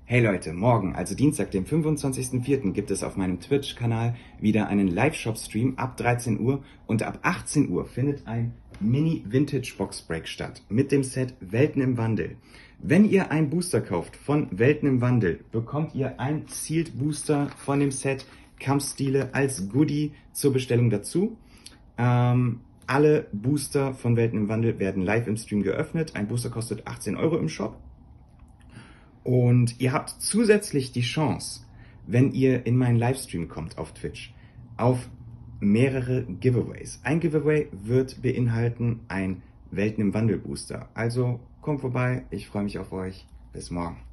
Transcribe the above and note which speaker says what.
Speaker 1: Hey Leute, morgen, also Dienstag, dem 25.04. gibt es auf meinem Twitch-Kanal wieder einen Live-Shop-Stream ab 13 Uhr und ab 18 Uhr findet ein Mini-Vintage-Box-Break statt mit dem Set Welten im Wandel. Wenn ihr einen Booster kauft von Welten im Wandel, bekommt ihr ein Sealed Booster von dem Set Kampfstile als Goodie zur Bestellung dazu. Alle Booster von Welten im Wandel werden live im Stream geöffnet. Ein Booster kostet 18 Euro im Shop. Und ihr habt zusätzlich die Chance, wenn ihr in meinen Livestream kommt auf Twitch, auf mehrere Giveaways. Ein Giveaway wird beinhalten ein Welten im Wandel Booster. Also kommt vorbei, ich freue mich auf euch. Bis morgen.